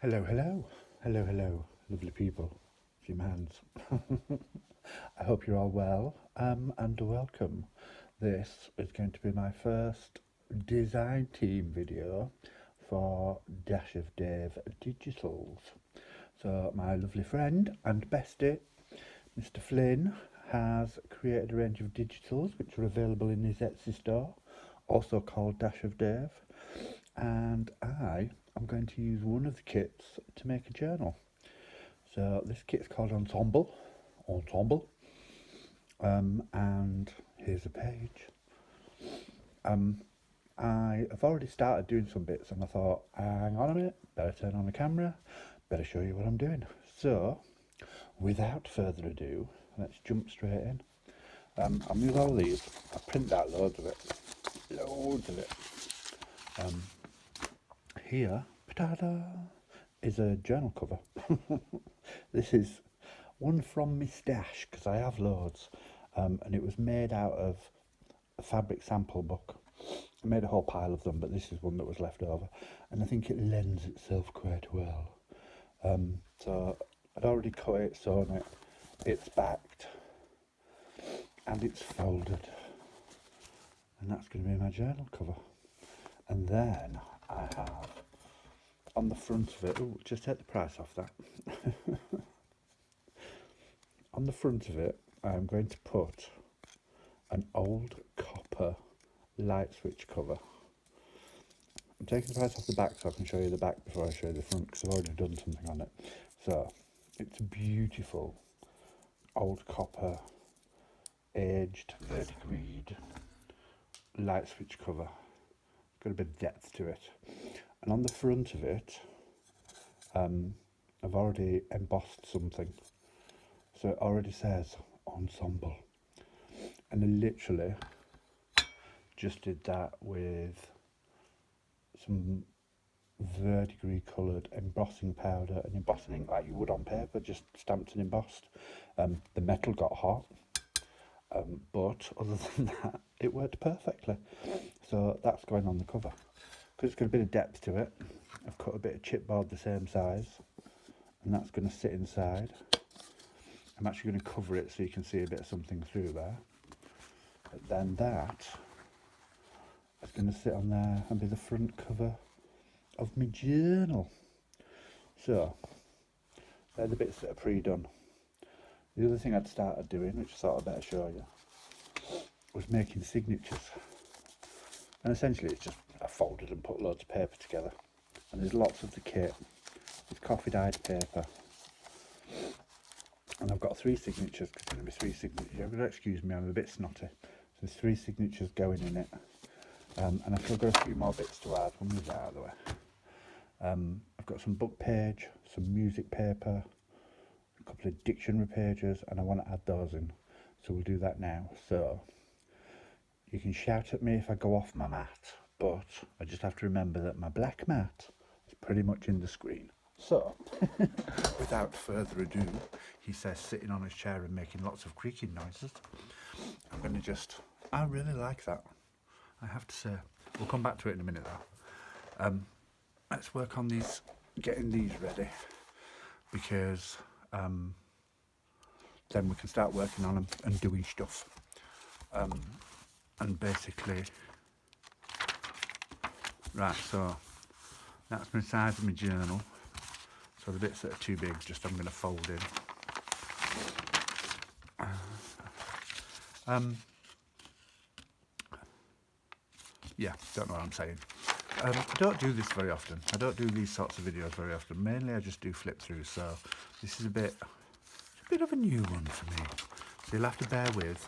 Hello, hello, hello, hello, lovely people, few hands. I hope you're all well and welcome. This is going to be my first design team video for Dash of Dave Digitals. So my lovely friend and bestie, Mr. Flynn, has created a range of digitals which are available in his Etsy store, also called Dash of Dave, and I'm going to use one of the kits to make a journal. So this kit's called Ensemble, and here's a page. I have already started doing some bits and I thought, hang on a minute, better turn on the camera, better show you what I'm doing. So, without further ado, let's jump straight in. I'll move all these. I print out loads of it. Here, ta-da, is a journal cover. This is one from my stash because I have loads, and it was made out of a fabric sample book. I made a whole pile of them, but this is one that was left over, and I think it lends itself quite well. So I'd already cut it, sewn it, it's backed, and it's folded, and that's going to be my journal cover. And then I have on the front of it, oh, just take the price off that. On the front of it, I'm going to put an old copper light switch cover. I'm taking the price off the back so I can show you the back before I show you the front because I've already done something on it. So it's a beautiful old copper aged verdigreed light switch cover. Got a bit of depth to it, and on the front of it I've already embossed something, so it already says Ensemble, and I literally just did that with some verdigris coloured embossing powder and embossing ink like you would on paper, just stamped and embossed. The metal got hot, but other than that it worked perfectly. So that's going on the cover because it's got a bit of depth to it. I've cut a bit of chipboard the same size, and that's going to sit inside. I'm actually going to cover it so you can see a bit of something through there, but then that is going to sit on there and be the front cover of my journal. So they're the bits that are pre-done. The other thing I'd started doing, which I thought I'd better show you, was making signatures. And essentially it's just I folded and put loads of paper together, and there's lots of the kit. It's coffee dyed paper, and I've got 3 signatures because there's going to be 3 signatures. You're going to excuse me, I'm a bit snotty. So there's 3 signatures going in it, and I've still got a few more bits to add. We'll move that out of the way. I've got some book page, some music paper, a couple of dictionary pages, and I want to add those in, so we'll do that now. So you can shout at me if I go off my mat, but I just have to remember that my black mat is pretty much in the screen. So, without further ado, he says, sitting on his chair and making lots of creaking noises. I'm going to just, I really like that, I have to say. We'll come back to it in a minute though. Let's work on these, getting these ready, because then we can start working on them and doing stuff. And basically, right, so that's my size of my journal. So the bits that are too big, just I'm going to fold in. Yeah, don't know what I'm saying. I don't do this very often. I don't do these sorts of videos very often. Mainly I just do flip throughs, so this is a bit of a new one for me. So you'll have to bear with.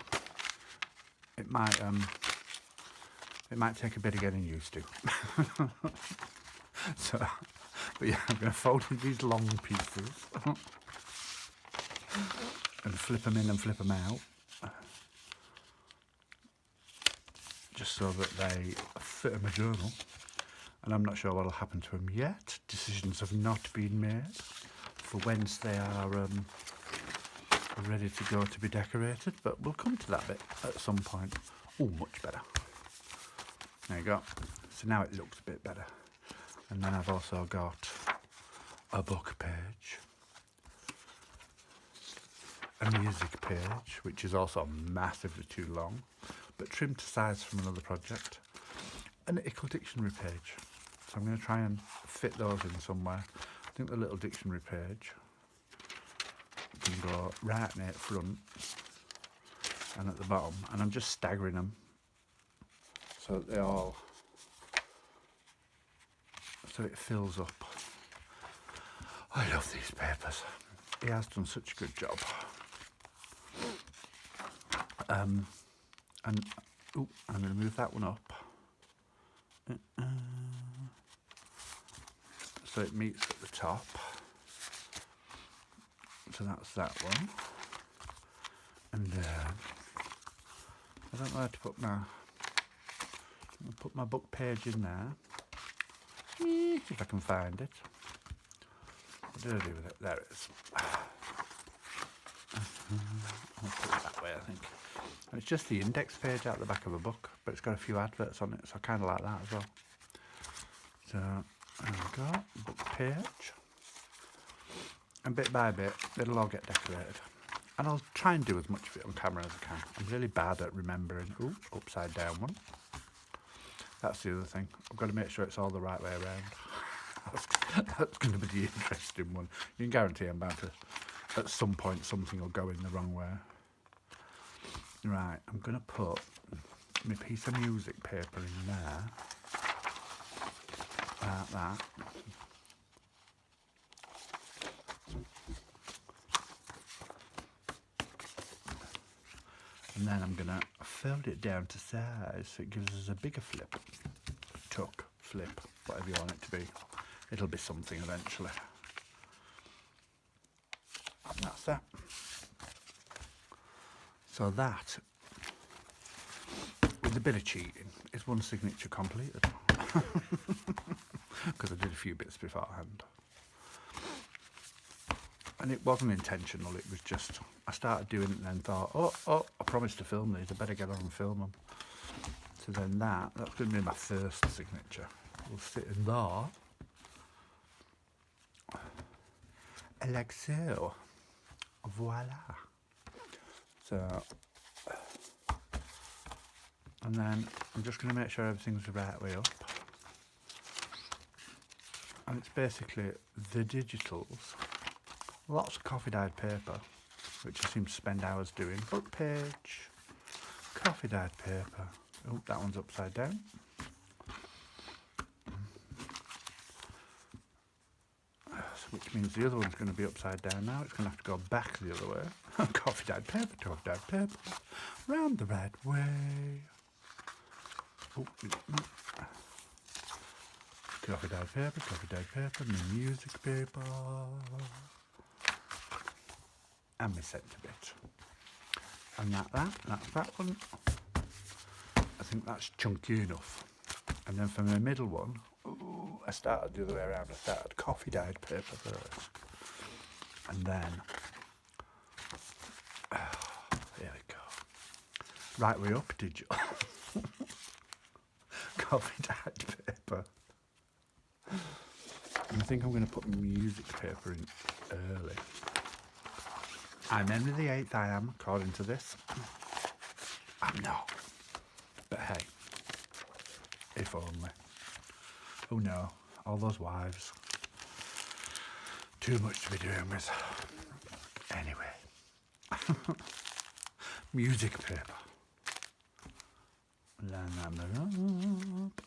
It might take a bit of getting used to. So, but yeah, I'm going to fold in these long pieces and flip them in and flip them out, just so that they fit in my journal. And I'm not sure what will happen to them yet. Decisions have not been made for whence they are ready to go to be decorated, but we'll come to that bit at some point. Oh, much better. There you go. So now it looks a bit better. And then I've also got a book page, a music page, which is also massively too long, but trimmed to size from another project, an ickle dictionary page. So I'm going to try and fit those in somewhere. I think the little dictionary page can go right near the front and at the bottom, and I'm just staggering them so that so it fills up. I love these papers. He has done such a good job. And I'm going to move that one up so it meets at the top. So that's that one. And I don't know how to put my book page in there. If I can find it. What did I do with it? There it is. I'll put it that way, I think. And it's just the index page out the back of a book, but it's got a few adverts on it, so I kind of like that as well. So there we go, book page. And bit by bit, it'll all get decorated. And I'll try and do as much of it on camera as I can. I'm really bad at remembering. Ooh, upside down one. That's the other thing. I've got to make sure it's all the right way around. That's going to be the interesting one. You can guarantee I'm bound to, at some point, something will go in the wrong way. Right, I'm going to put my piece of music paper in there. Like that. And then I'm going to fold it down to size so it gives us a bigger flip. Tuck, flip, whatever you want it to be. It'll be something eventually. And that's that. So that, with a bit of cheating, is one signature completed. Because I did a few bits beforehand. And it wasn't intentional, it was just, I started doing it and then thought, oh, I promised to film these, I better get on and film them. So then that's going to be my first signature. We'll sit in there. Like so. Voila. So, and then I'm just going to make sure everything's the right way up. And it's basically the digitals. Lots of coffee dyed paper, which I seem to spend hours doing. Book page, coffee dyed paper. Oh, that one's upside down. Which means the other one's going to be upside down now. It's going to have to go back the other way. Coffee dyed paper, coffee dyed paper. Round the right way. Oh, coffee dyed paper, my music paper. And my centre bit. And that's that one. I think that's chunky enough. And then for my middle one, I started the other way around. I started coffee dyed paper first. And then, here we go. Right way up, digital. Coffee dyed paper. And I think I'm going to put music paper in early. I'm Henry the 8th, I am, according to this. I'm not. But hey, if only. Oh no, all those wives. Too much to be doing with. Anyway. Music paper. Line them up.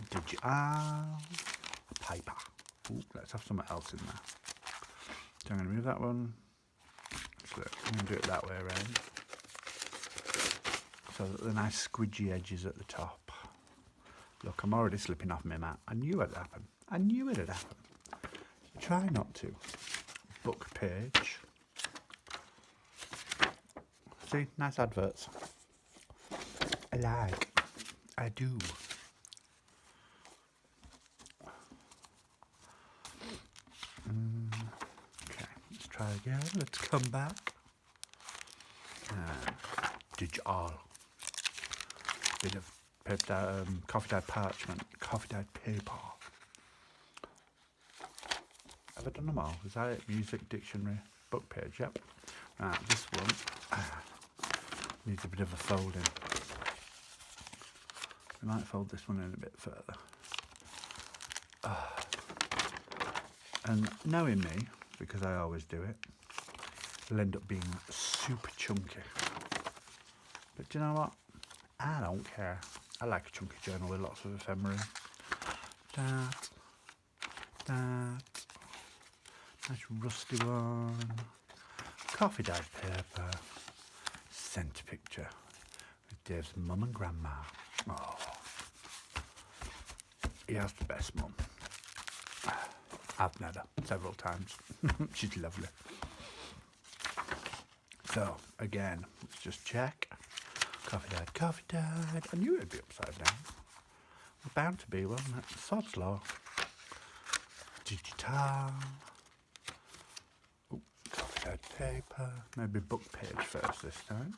Digital paper. Ooh, let's have something else in there. So I'm going to move that one. So I'm going to do it that way around. So that the nice squidgy edges at the top. Look, I'm already slipping off my mat. I knew it'd happen. I knew it'd happen. Try not to. Book page. See, nice adverts. I like. I do. Okay, let's try again. Let's come back. Digital. Bit of paper, coffee dyed parchment, coffee dyed paper. Have I done them all? Is that it? Music, dictionary, book page, yep. Right, this one needs a bit of a folding. I might fold this one in a bit further. And knowing me, because I always do it, it'll end up being super chunky. But do you know what? I don't care. I like a chunky journal with lots of ephemera. That. Nice rusty one. Coffee dyed paper. Centre picture with Dave's mum and grandma. Oh, he has the best mum. I've met her several times. She's lovely. So, again, let's just check. Coffee dyed. I knew it'd be upside down. It was bound to be, wasn't it? Sod's law. Digital. Ooh, coffee dyed paper. Maybe book page first this time.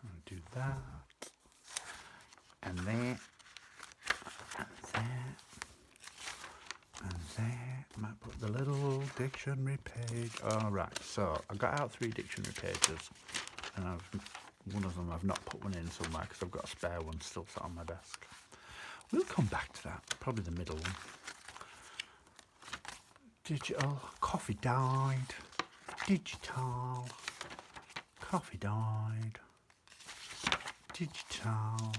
I'll do that. And that. And that. And that. Might put the little dictionary page. Alright, so I got out 3 dictionary pages. And one of them I've not put one in somewhere because I've got a spare one still sat on my desk. We'll come back to that. Probably the middle one. Digital. Coffee dyed. Digital. Coffee dyed. Digital.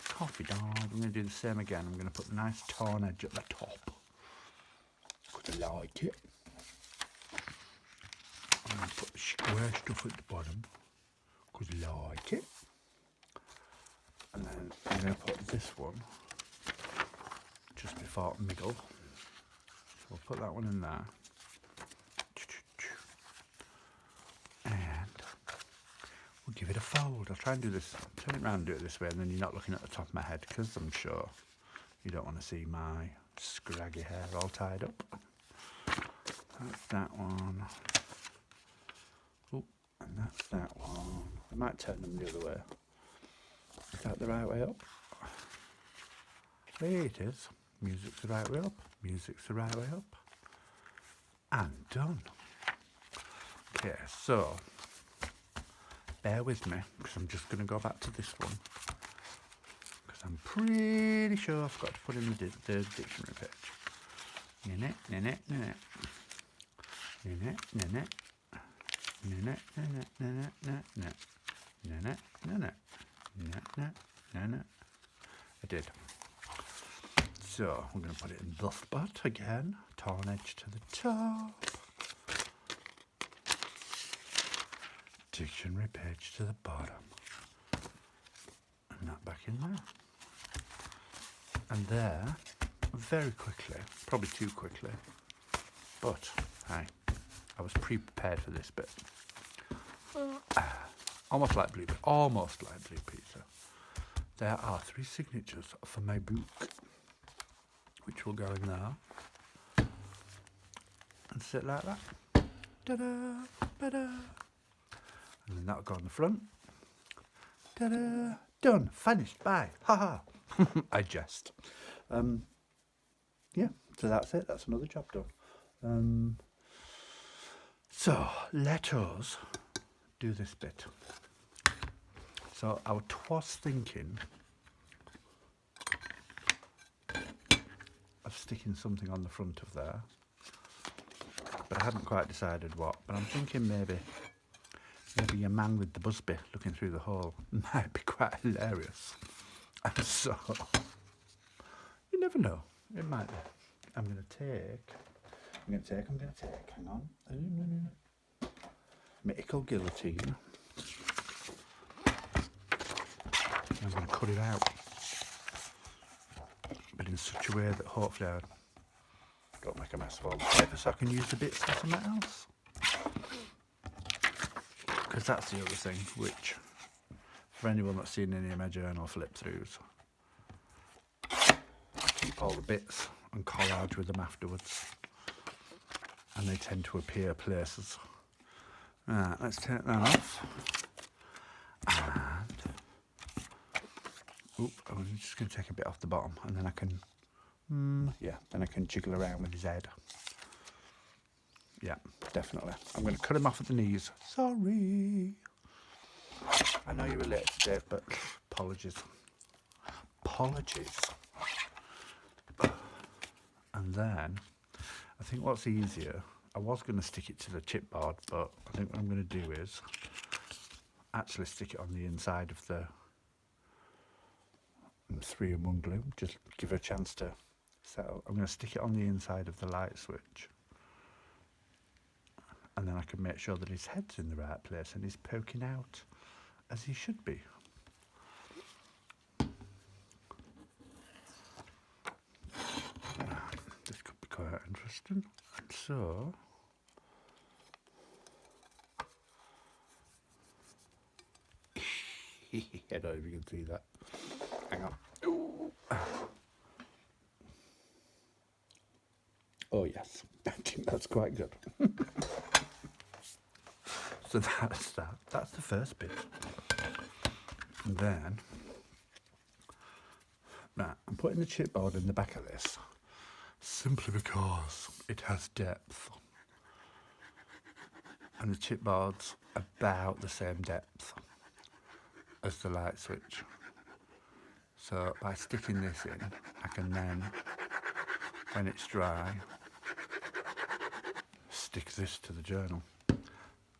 Coffee dyed. I'm going to do the same again. I'm going to put the nice torn edge at the top. Because I like it. I'm going to put the square stuff at the bottom. Because I like it. And then I'm going to put this one just before middle. So we'll put that one in there. And we'll give it a fold. I'll try and do this, turn it around and do it this way, and then you're not looking at the top of my head, because I'm sure you don't want to see my scraggy hair all tied up. That's that one. Oh, and that's that one. I might turn them the other way. Is that the right way up? There it is. Music's the right way up. Music's the right way up. And done. Okay, so bear with me, because I'm just going to go back to this one, because I'm pretty sure I've got to put in the dictionary page. I did. So we're going to put it in the spot again. Torn edge to the top. Dictionary page to the bottom. And that back in there. And there, very quickly, probably too quickly, but hey, I was pre-prepared for this bit. Almost like blue pizza. There are 3 signatures for my book, which will go in there and sit like that. Ta-da, ta-da. And then that'll go on the front. Ta-da, done, finished, bye, ha ha. I jest. Yeah, so that's it, that's another job done. So let us do this bit. So I was thinking of sticking something on the front of there, but I hadn't quite decided what. But I'm thinking maybe your man with the busby looking through the hole might be quite hilarious. And so you never know, it might be. I'm going to take, hang on, my ickle guillotine. I'm going to cut it out, but in such a way that hopefully I don't make a mess of all the paper, so I can use the bits for something else. Because that's the other thing, which, for anyone that's seen any of my journal flip-throughs, I keep all the bits and collage with them afterwards, and they tend to appear places. Right, let's take that off. And Oop, I'm just going to take a bit off the bottom, and then I can, yeah, then I can jiggle around with his head. Yeah, definitely. I'm going to cut him off at the knees. Sorry. I know you were late today, but apologies. Apologies. And then, I think what's easier, I was going to stick it to the chipboard, but I think what I'm going to do is actually stick it on the inside of the 3-in-1 glue, just give it a chance to settle. I'm going to stick it on the inside of the light switch, and then I can make sure that his head's in the right place and he's poking out as he should be. This could be quite interesting. And so, I don't know if you can see that. Hang on. Ooh. Oh yes, I think that's quite good. So that's that. That's the first bit. And then, now I'm putting the chipboard in the back of this simply because it has depth. And the chipboard's about the same depth as the light switch. So by sticking this in, I can then, when it's dry, stick this to the journal.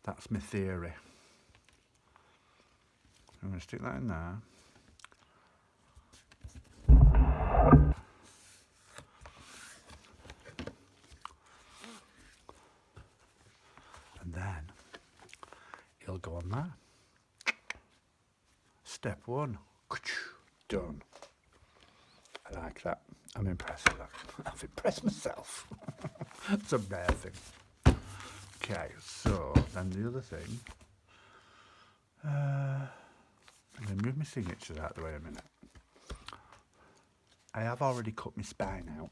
That's my theory. I'm going to stick that in there. And then it'll go on there. Step 1, done. I like that. I'm impressed with that. I've impressed myself. It's a rare thing. Okay, so then the other thing, I'm going to move my signatures out of the way a minute. I have already cut my spine out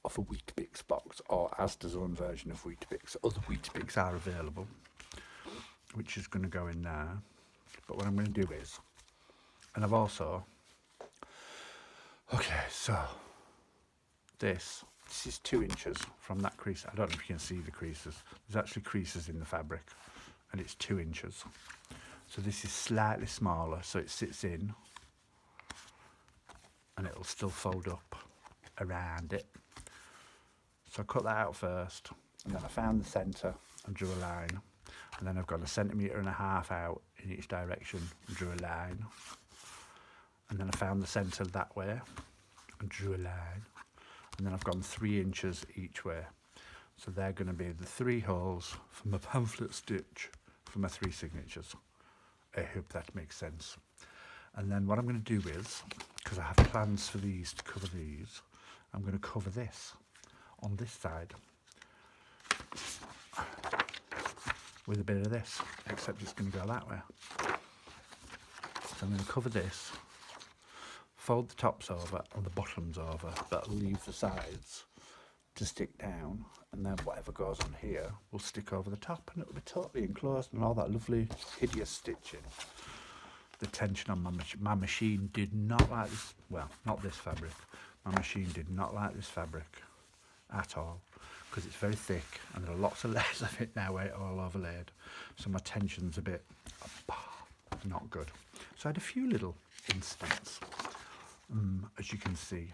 of a Weetabix box, or Asda's own version of Weetabix. Other Weetabix are available, which is going to go in there. But what I'm going to do is, and I've also, okay, so this is 2 inches from that crease. I don't know if you can see the creases. There's actually creases in the fabric, and it's 2 inches. So this is slightly smaller, so it sits in, and it'll still fold up around it. So I cut that out first, and then I found the centre and drew a line, and then I've got 1.5 centimetres out in each direction and drew a line, and then I found the centre that way and drew a line, and then I've gone 3 inches each way. So they're going to be the 3 holes for my pamphlet stitch for my 3 signatures. I hope that makes sense. And then what I'm going to do is, because I have plans for these to cover these, I'm going to cover this on this side with a bit of this, except it's going to go that way. So I'm going to cover this, fold the tops over and the bottoms over, but leave the sides to stick down, and then whatever goes on here will stick over the top, and it'll be totally enclosed, and all that lovely hideous stitching. The tension on my machine did not like this, well, not this fabric. My machine did not like this fabric at all, because it's very thick and there are lots of layers of it now where it's all overlaid. So my tension's a bit not good. So I had a few little incidents, as you can see.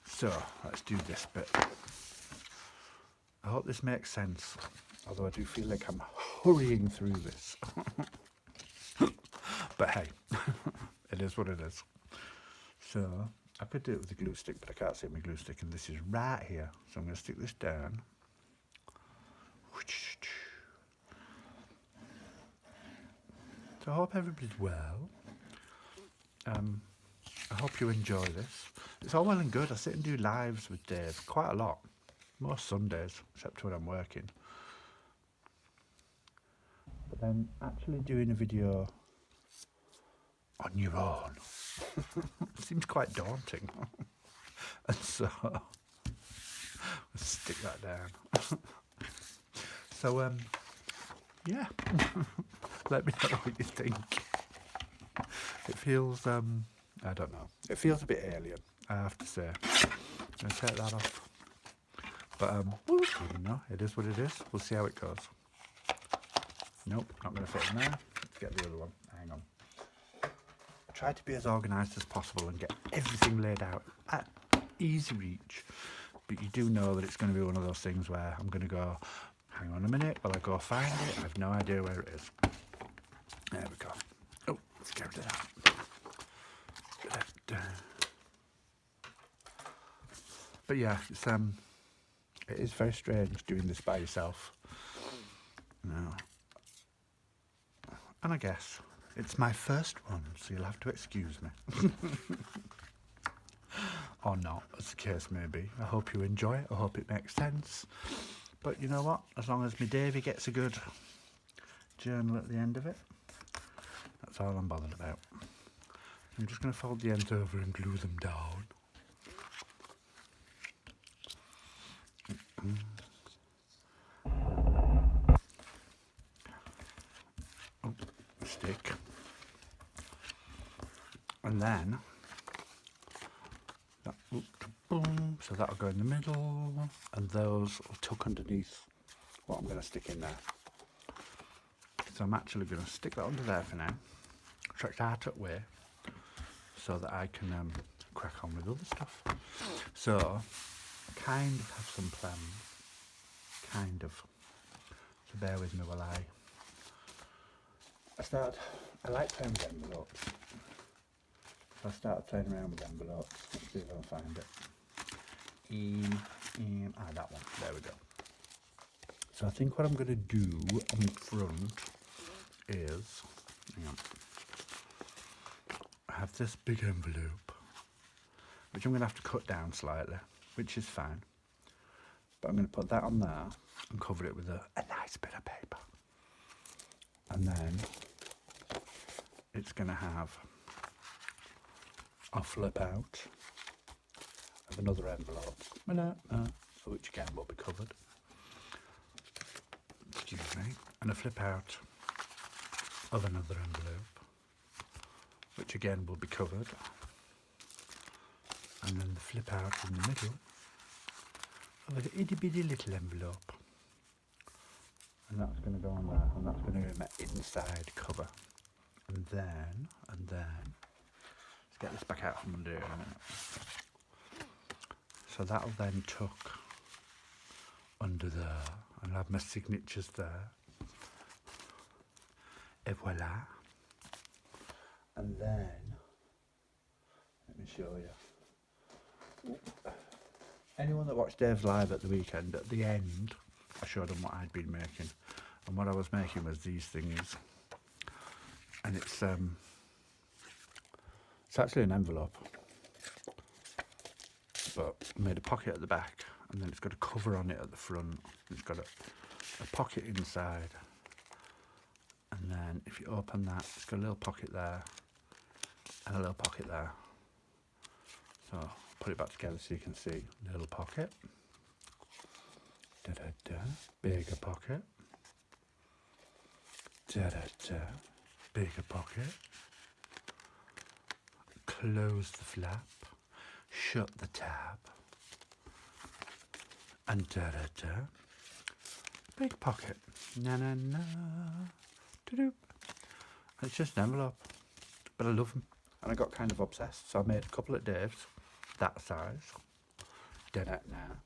So let's do this bit. I hope this makes sense, although I do feel like I'm hurrying through this. But hey, it is what it is. So I could do it with a glue stick, but I can't see my glue stick, and this is right here. So I'm going to stick this down. So I hope everybody's well. I hope you enjoy this. It's all well and good. I sit and do lives with Dave quite a lot. Most Sundays, except when I'm working. But then actually doing a video on your own seems quite daunting. And so let's stick that down. So yeah, let me know what you think. It feels I don't know. It feels a bit alien, I have to say. I'm going to take that off. But, I don't know. It is what it is. We'll see how it goes. Nope, not going to fit in there. Let's get the other one. Hang on. I try to be as organised as possible and get everything laid out at easy reach. But you do know that it's going to be one of those things where I'm going to go, hang on a minute, while I go find it. I have no idea where it is. There we go. Oh, let's get rid of that. But yeah, it is very strange doing this by yourself. No. And I guess it's my first one, so you'll have to excuse me. Or not, as the case may be. I hope you enjoy it. I hope it makes sense. But you know what? As long as my Davy gets a good journal at the end of it, that's all I'm bothered about. I'm just going to fold the ends over and glue them down. Oh, stick. And then, boom, so that'll go in the middle, and those will tuck underneath what I'm going to stick in there. So I'm actually going to stick that under there for now, track that away, so that I can crack on with other stuff. So, I kind of have some plans, kind of, so bear with me while I like playing with envelopes. So I started playing around with envelopes. Let's see if I can find it. That one, there we go. So I think what I'm going to do on the front is, hang on, I have this big envelope, which I'm going to have to cut down slightly, which is fine. But I'm going to put that on there and cover it with a nice bit of paper. And then it's going to have a flip out of another envelope, which again will be covered. Excuse me. And a flip out of another envelope, which again will be covered. And then the flip out in the middle of an itty bitty little envelope. And that's going to go on there, and that's going to be my inside cover. And then, let's get this back out from under here in a minute. So that'll then tuck under there, and I'll have my signatures there. Et voila. And then, let me show you. Anyone that watched Dave's live at the weekend, at the end, I showed them what I'd been making. And what I was making was these things. And it's actually an envelope. But I made a pocket at the back, and then it's got a cover on it at the front. It's got a pocket inside. And then if you open that, it's got a little pocket there and a little pocket there. So I'll put it back together so you can see. Little pocket. Da-da-da. Bigger pocket. Da-da-da. Bigger pocket. Close the flap. Shut the tab. And da-da-da. Big pocket. Na-na-na. Do-do. It's just an envelope. But I love them. And I got kind of obsessed. So I made a couple at Dave's. That size. Da-da-da.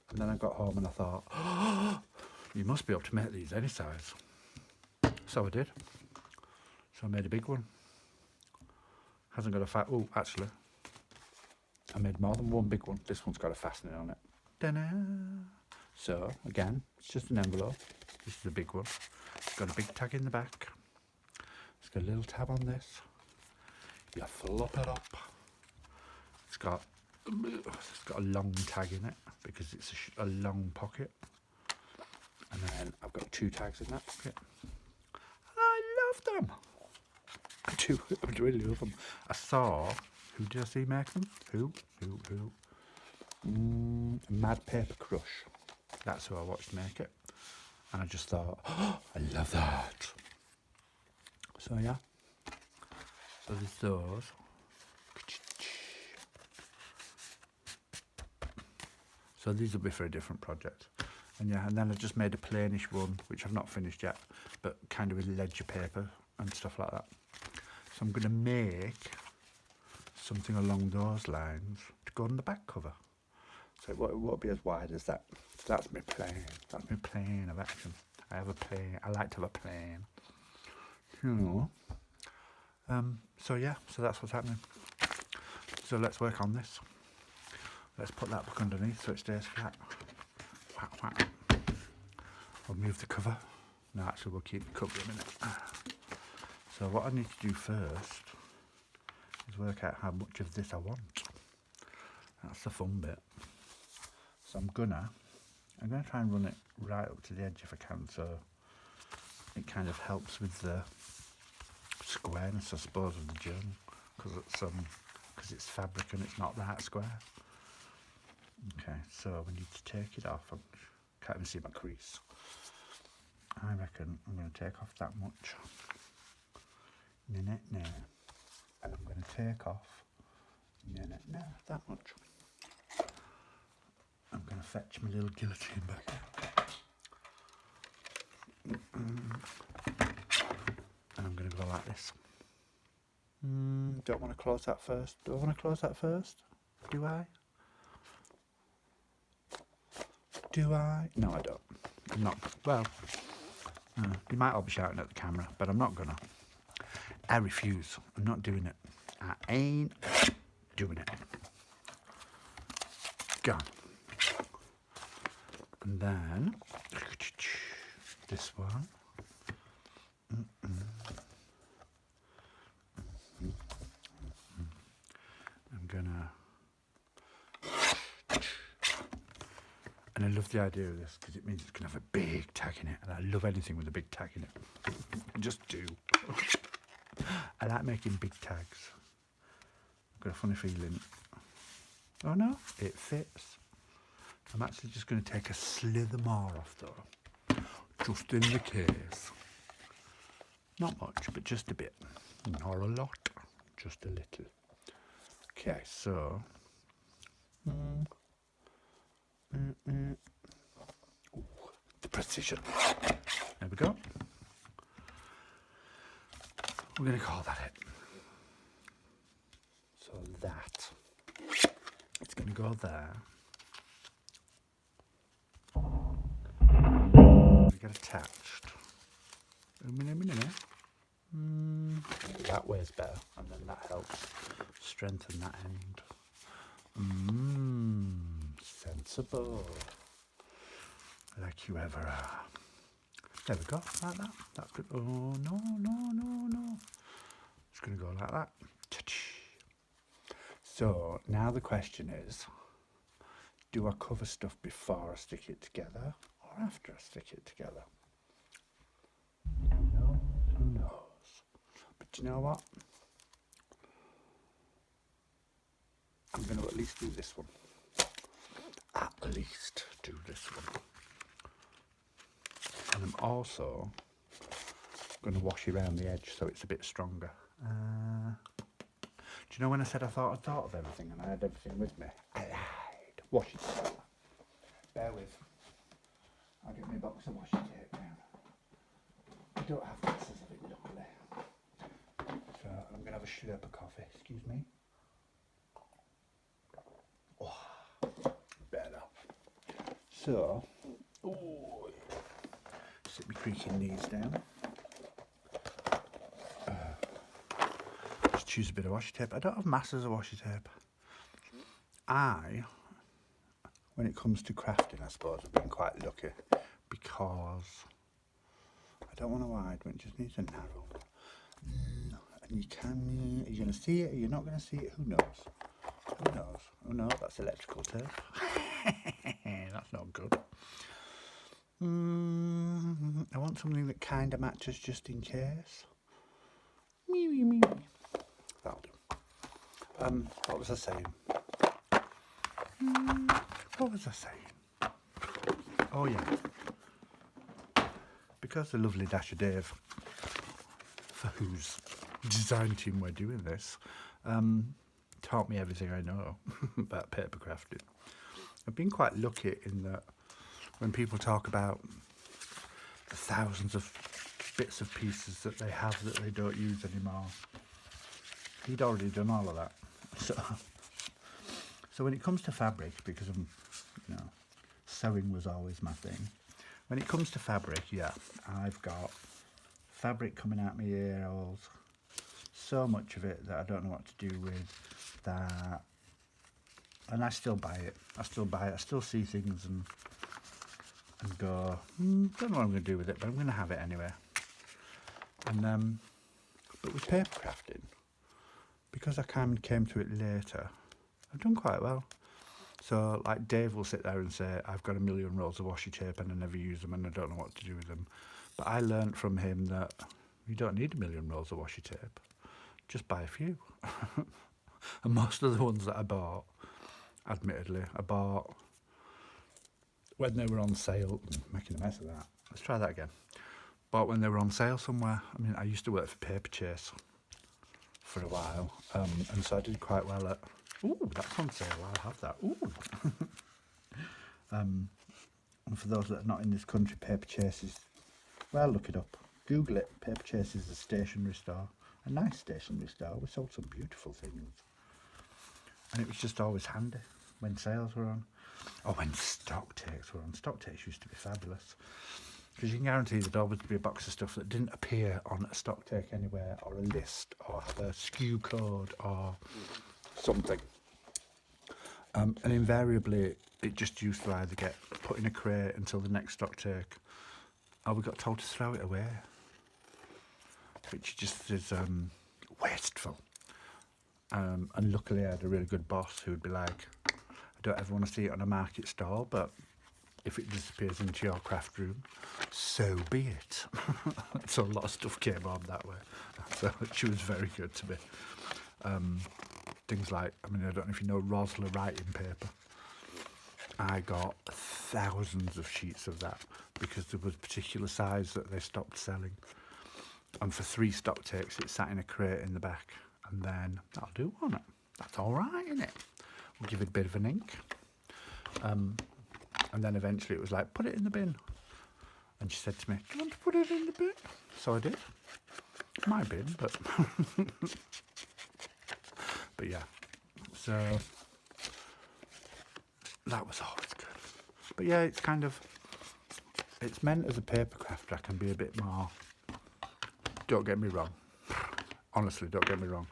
And then I got home and I thought, oh, you must be able to make these any size. So I did. So I made a big one. Hasn't got a fat. Oh, actually, I made more than one big one. This one's got a fastening on it. Ta-da! So again, it's just an envelope. This is a big one. It's got a big tag in the back. It's got a little tab on this. You flop it up. It's got a long tag in it because it's a long pocket. And then I've got 2 tags in that pocket. And I love them. I really love them. I saw, who did I see make them? Who? Mad Paper Crush. That's who I watched make it. And I just thought, oh, I love that. So yeah. So there's those. So these will be for a different project. And yeah, and then I just made a plainish one, which I've not finished yet, but kind of with ledger paper and stuff like that. So I'm going to make something along those lines to go on the back cover. So it won't be as wide as that. So that's my plane. That's my plane of action. I have a plane. I like to have a plane. You know. So yeah, so that's what's happening. So let's work on this. Let's put that book underneath so it stays flat. Whack, whack. I'll move the cover. No, actually we'll keep the cover a minute. So what I need to do first is work out how much of this I want. That's the fun bit. So I'm gonna try and run it right up to the edge if I can, so it kind of helps with the squareness, I suppose, of the journal, because it's fabric and it's not that square. Okay, so we need to take it off. I can't even see my crease. I reckon I'm going to take off that much. No. And I'm going to take off no, that much. I'm going to fetch my little guillotine back. And I'm going to go like this. Don't want to close that first. Do I want to close that first? Do I? Do I? No, I don't. I'm not. Well, you might all be shouting at the camera, but I'm not gonna. I refuse. I'm not doing it. I ain't doing it. Go on. And then this one. I'm gonna. And I love the idea of this because it means it's going to have a big tag in it. And I love anything with a big tag in it. I just do. I like making big tags. I've got a funny feeling. Oh no, it fits. I'm actually just going to take a slither more off though. Just in the case. Not much, but just a bit. Not a lot, just a little. Okay, so... Ooh, the precision. There we go. We're going to call that it. So that. It's going to go there. We get attached. That way's better, and then that helps strengthen that end. Sensible. Like you ever are. There we go, like that. That's good. Oh, no. It's going to go like that. So, now the question is, do I cover stuff before I stick it together or after I stick it together? Who knows? But you know what? I'm going to at least do this one. At least do this one. And I'm also going to wash around the edge so it's a bit stronger. Do you know when I said I thought I'd thought of everything and I had everything with me? I lied. Washi tape. Bear with. I'll get me a box of washi tape now. I don't have glasses of it, luckily. So I'm going to have a slurp of coffee. Excuse me. Oh, better. So, sit me creaking knees down. Just choose a bit of washi tape. I don't have masses of washi tape. When it comes to crafting, I suppose I've been quite lucky because I don't want a wide one, it just needs a narrow. And are you going to see it? Are you not going to see it? Who knows? Who knows? Oh no, that's electrical tape. That's not good. I want something that kind of matches just in case. That'll do. What was I saying? Oh yeah. Because the lovely Dasher Dave, for whose design team we're doing this, taught me everything I know about paper crafting. I've been quite lucky in that when people talk about the thousands of bits of pieces that they have that they don't use anymore, he'd already done all of that. So when it comes to fabric, because I'm, sewing was always my thing. When it comes to fabric, yeah, I've got fabric coming out my ear holes, so much of it that I don't know what to do with that, and I still buy it. I still see things and go, don't know what I'm going to do with it, but I'm going to have it anyway. And but with paper crafting, because I kind of came to it later, I've done quite well. So like Dave will sit there and say, I've got a million rolls of washi tape and I never use them and I don't know what to do with them. But I learnt from him that you don't need a million rolls of washi tape. Just buy a few. And most of the ones that I bought, admittedly, I bought when they were on sale. Making a mess of that. Let's try that again. Bought when they were on sale somewhere. I mean, I used to work for Paper Chase for a while, and so I did quite well at. Ooh, that's on sale. I'll have that. Ooh. And for those that are not in this country, Paper Chase is, well, look it up. Google it. Paper Chase is a stationery store, a nice stationery store. We sold some beautiful things, and it was just always handy when sales were on, or when stock takes were on. Stock takes used to be fabulous, because you can guarantee there'd always be a box of stuff that didn't appear on a stock take anywhere, or a list, or have a SKU code, or something. And invariably, it just used to either get put in a crate until the next stock take, or we got told to throw it away, which just is wasteful. And luckily, I had a really good boss who would be like, I don't ever want to see it on a market stall, but if it disappears into your craft room, so be it. So a lot of stuff came on that way. So she was very good to me. Things like, I mean, I don't know if you know Rosler writing paper. I got thousands of sheets of that because there was a particular size that they stopped selling. And for 3 stock takes, it sat in a crate in the back. And then, that'll do, won't it? That's all right, isn't it? We'll give it a bit of an ink. And then eventually it was like, put it in the bin. And she said to me, do you want to put it in the bin? So I did. My bin, but... But yeah, so that was always good. But yeah, it's kind of, it's meant as a paper crafter. I can be a bit more, don't get me wrong. Honestly, don't get me wrong.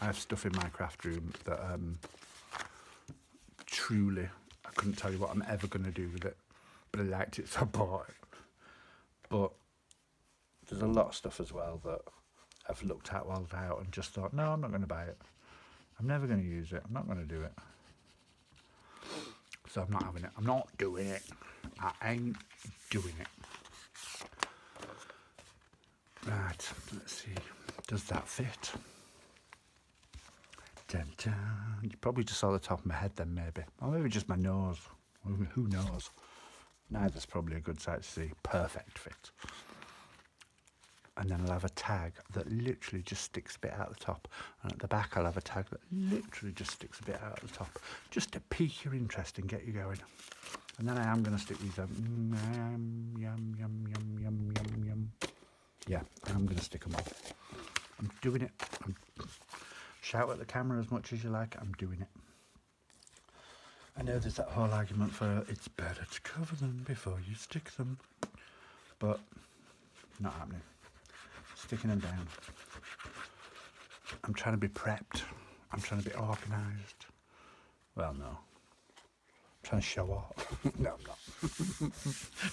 I have stuff in my craft room that truly, I couldn't tell you what I'm ever going to do with it. But I liked it, so I bought it. But there's a lot of stuff as well that I've looked at while out and just thought, no, I'm not going to buy it. I'm never going to use it. I'm not going to do it. So I'm not having it. I'm not doing it. I ain't doing it. Right, let's see. Does that fit? Dun, dun. You probably just saw the top of my head then, maybe. Or maybe just my nose. Who knows? Neither's probably a good sight to see. Perfect fit. And then I'll have a tag that literally just sticks a bit out the top. And at the back I'll have a tag that literally just sticks a bit out the top. Just to pique your interest and get you going. And then I am going to stick these yum, yum, yum, yum, yum, yum, yum. Yeah, I'm going to stick them all. I'm doing it. Shout at the camera as much as you like. I'm doing it. I know there's that whole argument for it's better to cover them before you stick them. But not happening. Sticking them down. I'm trying to be prepped. I'm trying to be organised. Well, no. I'm trying to show off. No, I'm not. I'm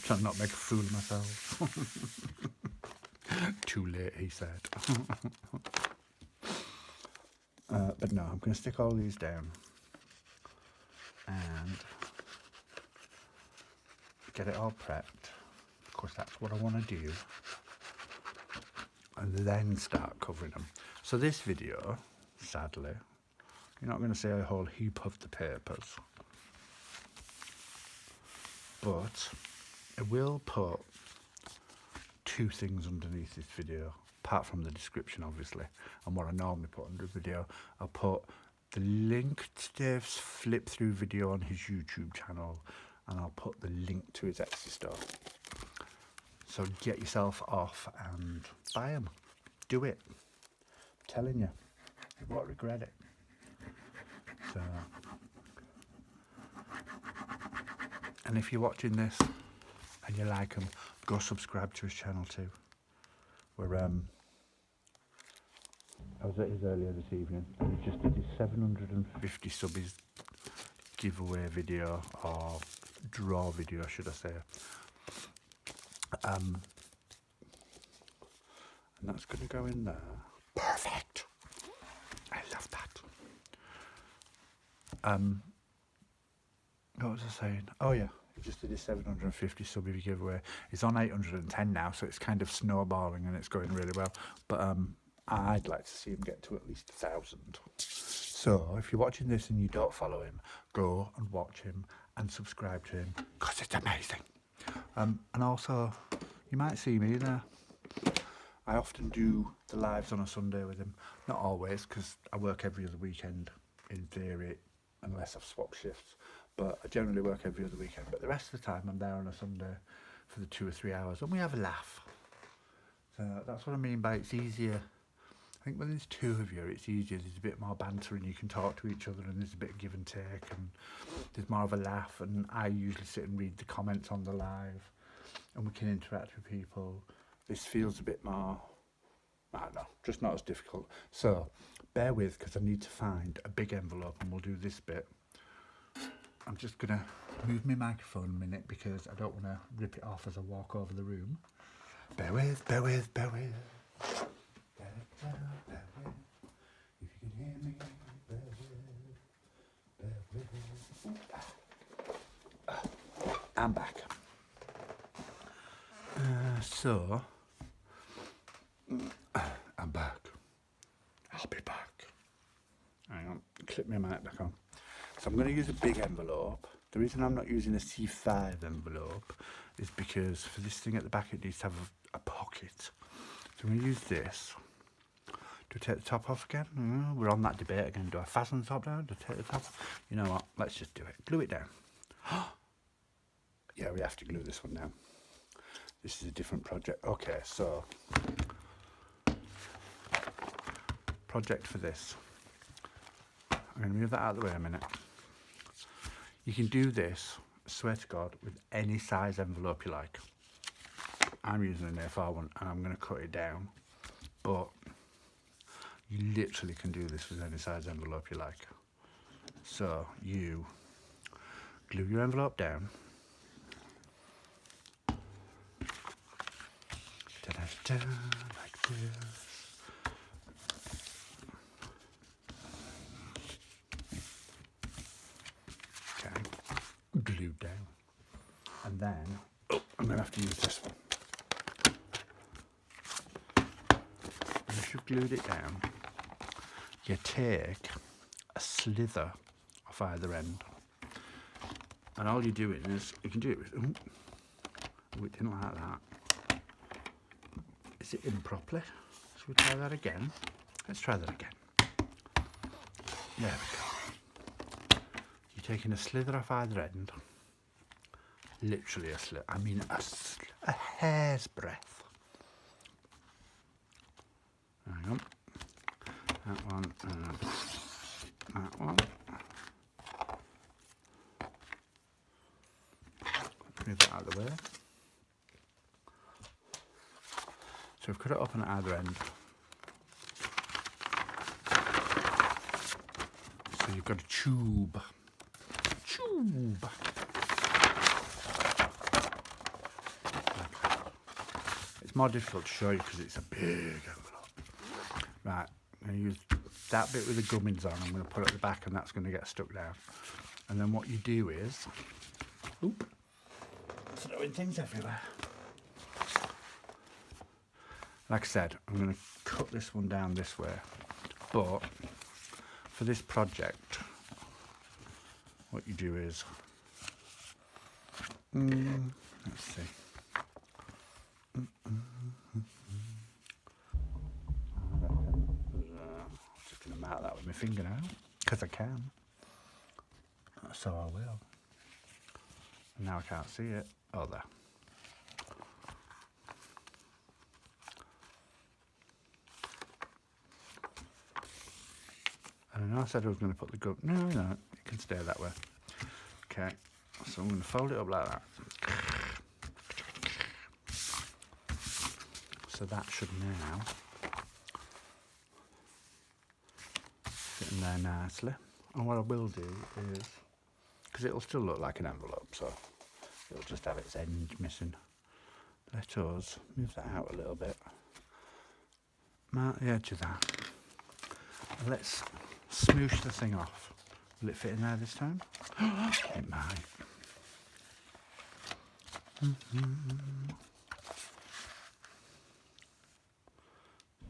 trying to not make a fool of myself. Too late, he said. But no, I'm going to stick all these down. And get it all prepped. Of course, that's what I want to do. And then start covering them. So this video, sadly, you're not going to see a whole heap of the papers, but I will put 2 things underneath this video, apart from the description obviously, and what I normally put under the video. I'll put the link to Dave's flip through video on his YouTube channel, and I'll put the link to his Etsy store. So get yourself off and buy them. Do it. I'm telling you, you won't regret it. So, and if you're watching this and you like him, go subscribe to his channel too. We're I was at his earlier this evening, and he just did his 750 subbies giveaway video, or draw video, should I say. And that's going to go in there. Perfect. I love that. What was I saying? Oh yeah, he just did his 750 subby giveaway. He's on 810 now, so it's kind of snowballing and it's going really well. But I'd like to see him get to at least 1,000. So if you're watching this and you don't follow him, go and watch him and subscribe to him, because it's amazing. And also, you might see me there. I often do the lives on a Sunday with him. Not always, because I work every other weekend, in theory, unless I've swapped shifts. But I generally work every other weekend. But the rest of the time, I'm there on a Sunday for the 2 or 3 hours, and we have a laugh. So that's what I mean by it's easier. I think when there's two of you, it's easier. There's a bit more banter, and you can talk to each other, and there's a bit of give and take, and there's more of a laugh. And I usually sit and read the comments on the live, and we can interact with people. This feels a bit more, I don't know, just not as difficult. So bear with, because I need to find a big envelope, and we'll do this bit. I'm just going to move my microphone a minute, because I don't want to rip it off as I walk over the room. Bear with, bear with, bear with. Bear with. If you can hear me, bear with. I'm back. So, I'm back. I'll be back. Hang on, clip my mic back on. So I'm going to use a big envelope. The reason I'm not using a C5 envelope is because for this thing at the back it needs to have a pocket. So I'm going to use this. Do I take the top off again? We're on that debate again. Do I fasten the top down? Do I take the top off? You know what? Let's just do it. Glue it down. Yeah, we have to glue this one down. This is a different project. Okay, so project for this. I'm going to move that out of the way a minute. You can do this, I swear to God, with any size envelope you like. I'm using an A4 one, and I'm going to cut it down. But you literally can do this with any size envelope you like. So you glue your envelope down. Da-da-da, like this. Okay, glued down. And then, I'm going to have to use this one. Once you've glued it down, you take a slither off either end. And all you're doing is, you can do it with, oh, it didn't like that. Is it in properly? Should we try that again? Let's try that again. There we go. You're taking a slither off either end. Literally a slither. I mean a hair's breadth. Hang on. That one and that one. Move that out of the way. So we've cut it up on either end. So you've got a tube. Tube. It's more difficult to show you because it's a big envelope. Right, I'm going to use that bit with the gummins on. I'm going to put it at the back, and that's going to get stuck down. And then what you do is, oop, throwing things everywhere. Like I said, I'm going to cut this one down this way, but for this project, what you do is, let's see. Just going to mark that with my finger now, because I can. So I will. And now I can't see it. Oh, there. And I know I said I was going to put the gum. No, it can stay that way. Okay, so I'm going to fold it up like that. So that should now fit in there nicely. And what I will do is, because it'll still look like an envelope, so it'll just have its end missing. Let us move that out a little bit. Mark the edge of that. And let's smoosh the thing off. Will it fit in there this time? It might.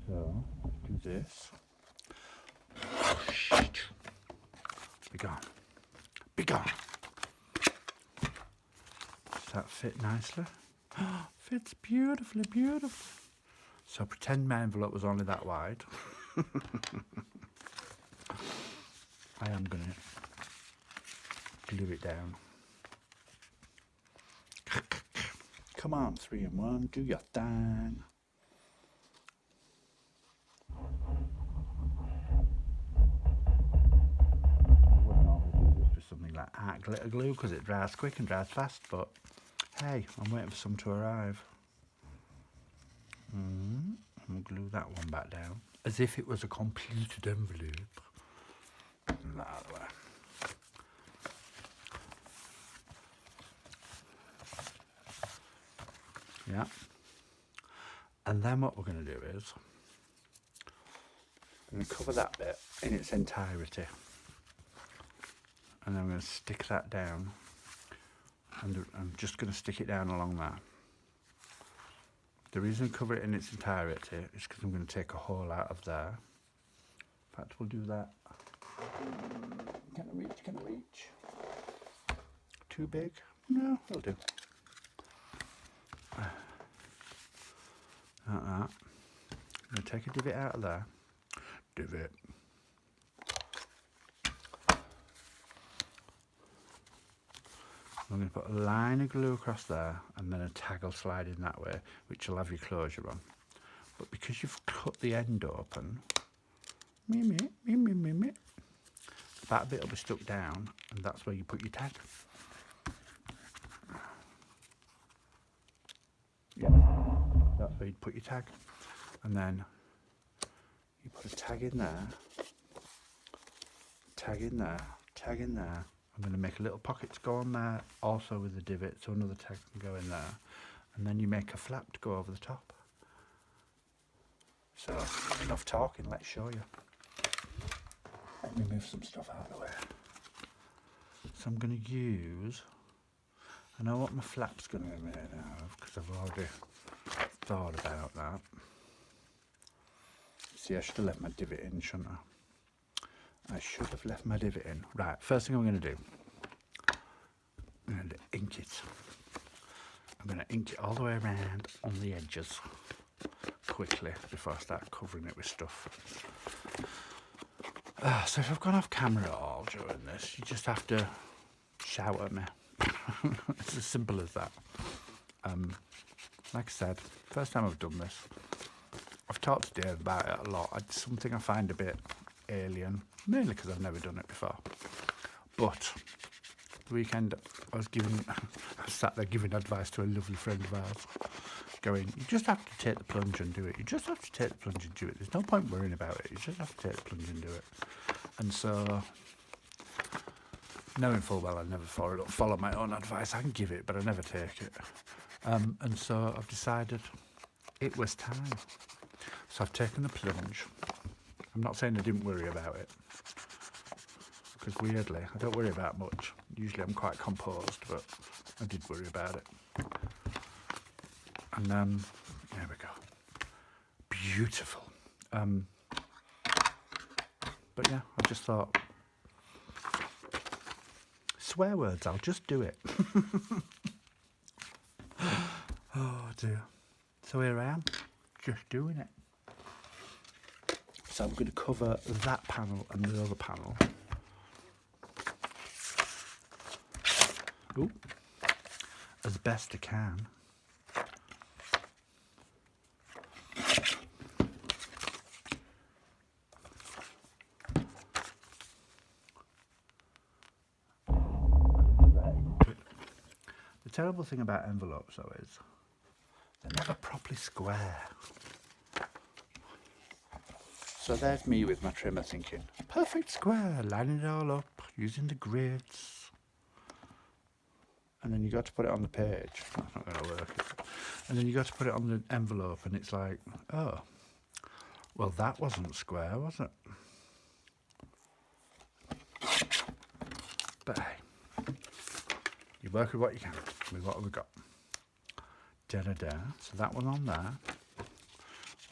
So, do this. Be gone. Be gone. Does that fit nicely? Fits beautifully, beautifully. So pretend my envelope was only that wide. I am going to glue it down. Come on, 3 and 1, do your thing. I wouldn't normally do this with something like art glitter glue because it dries quick and dries fast, but hey, I'm waiting for some to arrive. I'm going to glue that one back down as if it was a completed envelope. And that out of the way. Yeah. And then what we're going to do is I'm going to cover that bit in its entirety. And then I'm going to stick that down. And I'm just going to stick it down along there. The reason I cover it in its entirety is because I'm going to take a hole out of there. In fact, we'll do that. Can I reach? Can I reach? Too big? No, it'll do. Like that. I'm going to take a divot out of there. Divot. I'm going to put a line of glue across there and then a tag will slide in that way, which will have your closure on. But because you've cut the end open, that bit will be stuck down, and that's where you put your tag. Yeah, that's where you put your tag. And then you put a tag in there, tag in there, tag in there. I'm going to make a little pocket to go on there, also with a divot, so another tag can go in there. And then you make a flap to go over the top. So, enough talking, let's show you. Let me move some stuff out of the way. So I'm going to use, I know what my flap's going to be made out of, because I've already thought about that. See, I should have left my divot in, shouldn't I? I should have left my divot in. Right, first thing I'm going to do, I'm going to ink it. I'm going to ink it all the way around on the edges quickly before I start covering it with stuff. So if I've gone off camera at all during this, you just have to shout at me. It's as simple as that. Like I said, first time I've done this. I've talked to Dave about it a lot. It's something I find a bit alien, mainly because I've never done it before. But the weekend I sat there giving advice to a lovely friend of ours, going, you just have to take the plunge and do it. You just have to take the plunge and do it. There's no point worrying about it. You just have to take the plunge and do it. And so, knowing full well I never follow my own advice, I can give it, but I never take it. And so I've decided it was time. So I've taken the plunge. I'm not saying I didn't worry about it, because weirdly, I don't worry about much. Usually I'm quite composed, but I did worry about it. And there we go. Beautiful. But yeah, I just thought, swear words, I'll just do it. Oh dear. So here I am, just doing it. So I'm going to cover that panel and the other panel Ooh, as best I can. The terrible thing about envelopes, though, is they're never properly square. So there's me with my trimmer thinking, perfect square, lining it all up, using the grids. And then you got to put it on the page. That's not going to work. And then you got to put it on the envelope, and it's like, oh, well, that wasn't square, was it? But hey, you work with what you can, with what we've got. Da-da-da. So that one on there.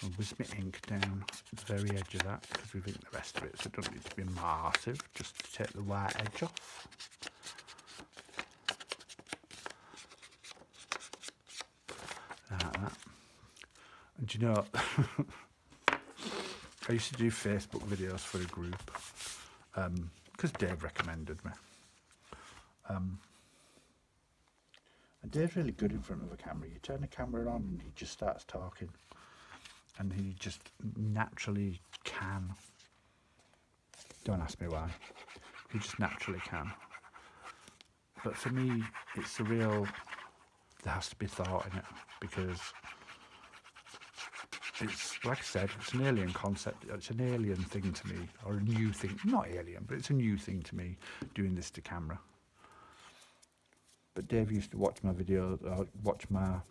I'll whisk my ink down the very edge of that, because we've inked the rest of it, so it doesn't need to be massive, just to take the white edge off. Like that. And you know, I used to do Facebook videos for a group, because Dave recommended me. And Dave's really good in front of a camera. You turn the camera on and he just starts talking. And he just naturally can. Don't ask me why. He just naturally can. But for me, it's a real, there has to be thought in it, because it's, like I said, it's an alien concept. It's an alien thing to me, or a new thing. Not alien, but it's a new thing to me, doing this to camera. But Dave used to watch my videos, watch my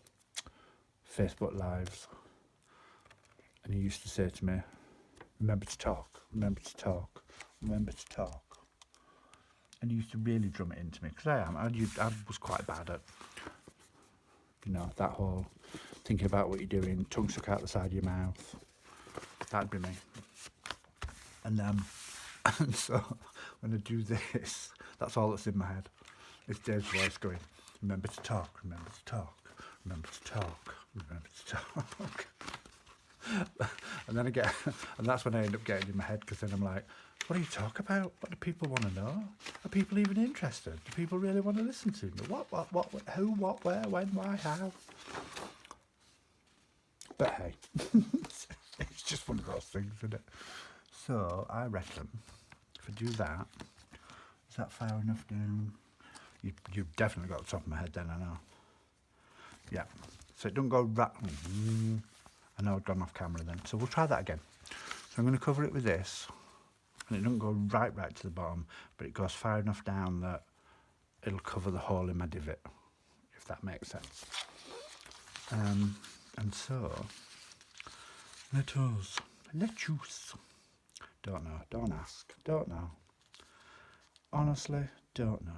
Facebook lives. And he used to say to me, remember to talk, remember to talk, remember to talk. And he used to really drum it into me, because I was quite bad at, you know, that whole thinking about what you're doing, tongue stuck out the side of your mouth. That'd be me. And so when I do this, that's all that's in my head. It's Dave's voice going, remember to talk, remember to talk, remember to talk, remember to talk. And then and that's when I end up getting in my head, because then I'm like, what do you talk about? What do people want to know? Are people even interested? Do people really want to listen to me? What, who, what, where, when, why, how? But hey, it's just one of those things, isn't it? So I reckon if I do that, is that far enough down? You've definitely got the top of my head then, I know. Yeah, so it don't go right. I know I've gone off camera then, so we'll try that again. So I'm going to cover it with this, and it doesn't go right to the bottom, but it goes far enough down that it'll cover the hole in my divot, if that makes sense. And so, let us. Don't know, don't ask, don't know. Honestly, don't know.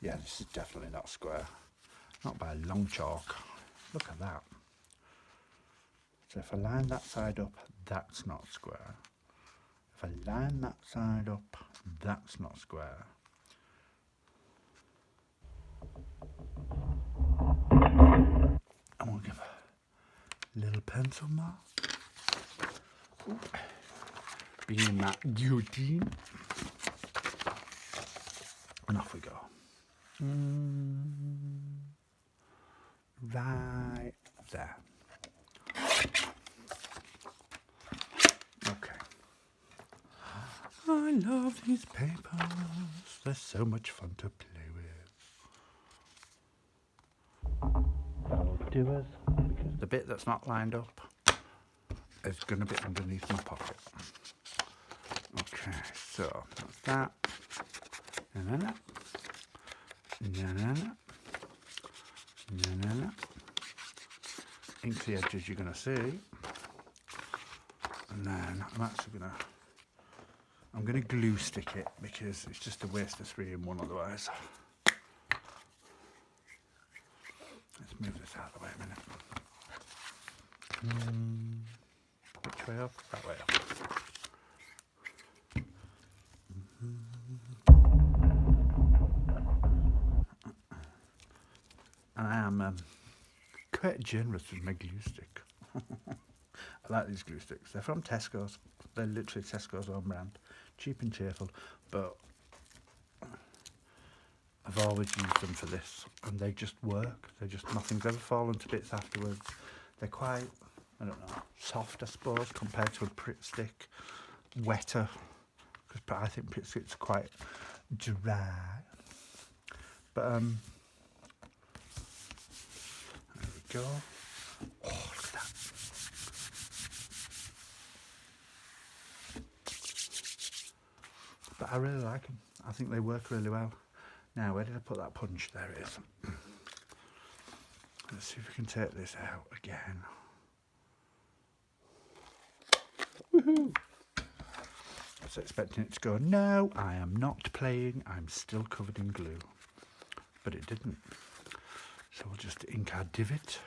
Yeah, this is definitely not square. Not by a long chalk. Look at that. So if I line that side up, that's not square. If I line that side up, that's not square. I'm going to give a little pencil mark. Being that guillotine. And off we go. Right there. Okay. I love these papers. They're so much fun to play with. That'll do us, because the bit that's not lined up is going to be underneath my pocket. Okay, so that's that. Na-na-na. Na-na-na. Na-na-na. Ink the edges you're going to see. And then I'm going to glue stick it, because it's just a waste of 3 in 1 otherwise. Let's move this out of the way a minute. Which way up? That way up. And I am quite generous with my glue stick. I like these glue sticks. They're from Tesco's. They're literally Tesco's own brand. Cheap and cheerful. But I've always used them for this, and they just work. Nothing's ever fallen to bits afterwards. They're quite, I don't know, soft, I suppose, compared to a Pritt stick. Wetter, because I think Pritt sticks are quite dry. But there we go. Oh, look at that. But I really like them. I think they work really well. Now, where did I put that punch? There it is. Let's see if we can take this out again. Woohoo! I was expecting it to go, no, I am not playing. I'm still covered in glue. But it didn't. So we'll just ink our divot.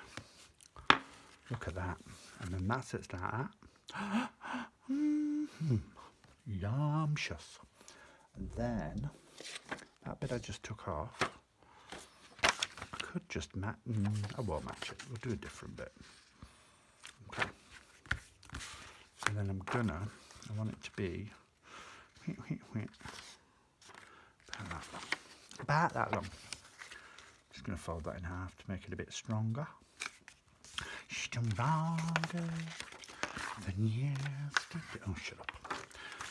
Look at that. And then that sits like that. Yumshus. And then that bit I just took off, I could just match. I won't match it. We'll do a different bit. Okay. And then I want it to be about that long. Just going to fold that in half to make it a bit stronger. Stronger than yesterday. Oh, shut up.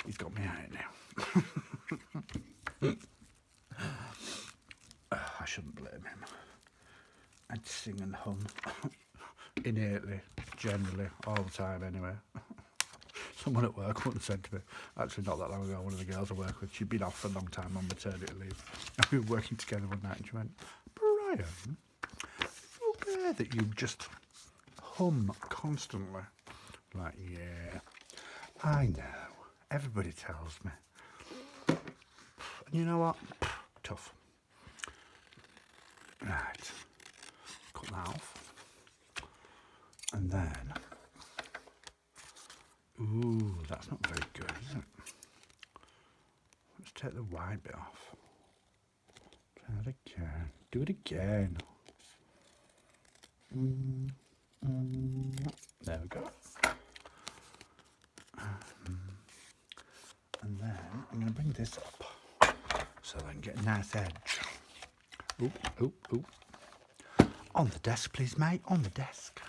He's got me out now. I shouldn't blame him. I'd sing and hum innately, generally, all the time anyway. Someone at work once said to me, actually not that long ago, one of the girls I work with, she'd been off for a long time on maternity leave. And we were working together one night and she went, Brian, okay that you just hum constantly. Like, yeah, I know. Everybody tells me. And you know what? Tough. Right. Cut that off. And then, ooh, that's not very good, is it? Let's take the wide bit off. Try that again. Do it again. There we go. And then I'm going to bring this up so I can get a nice edge. Oop, oop, oop. On the desk, please, mate. On the desk.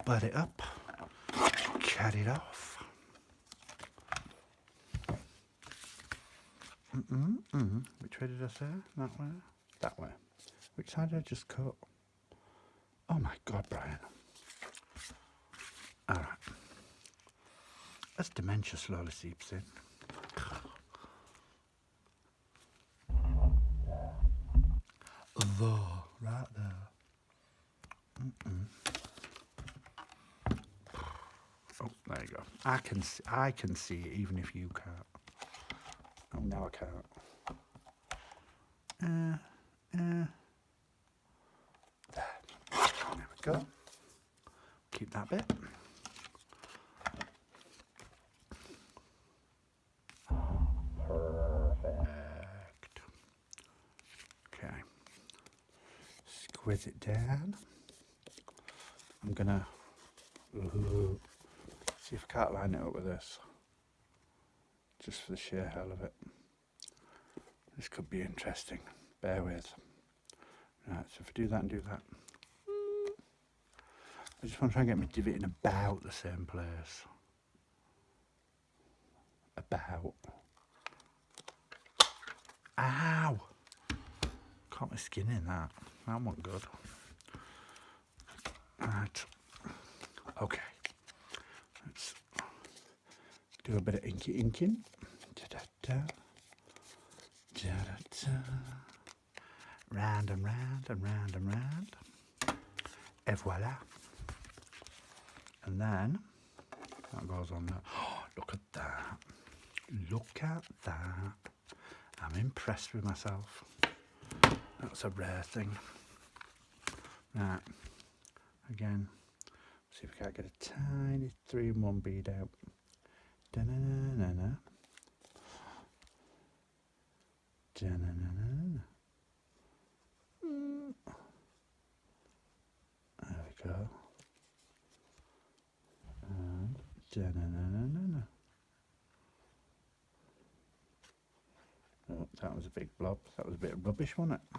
Butt it up. Cut it off. Which way did I say? That way? That way. Which side did I just cut? Oh my God, Brian. All right. As dementia slowly seeps in. There, right there. Oh, there you go. I can see it even if you can't. Oh, now I can't. There. There we go. Keep that bit. Perfect. Okay. Squeeze it down. I'm gonna see if I can't line it up with this. Just for the sheer hell of it. This could be interesting. Bear with. Right, so if I do that and do that. I just want to try and get my divot in about the same place. About. Ow! Caught my skin in that. That wasn't good. Right. Okay. Let's do a bit of inking. Da-da-da. Da-da-da. Round and round and round and round. Et voila. And then that goes on there. Oh, look at that. Look at that. I'm impressed with myself. That's a rare thing. Now, again, see if we can't get a tiny 3-in-1 bead out. Da-na-na-na-na. Da-na-na-na-na. There we go. And da-na-na-na-na-na. Oh, That was a big blob. That was a bit of rubbish, wasn't it?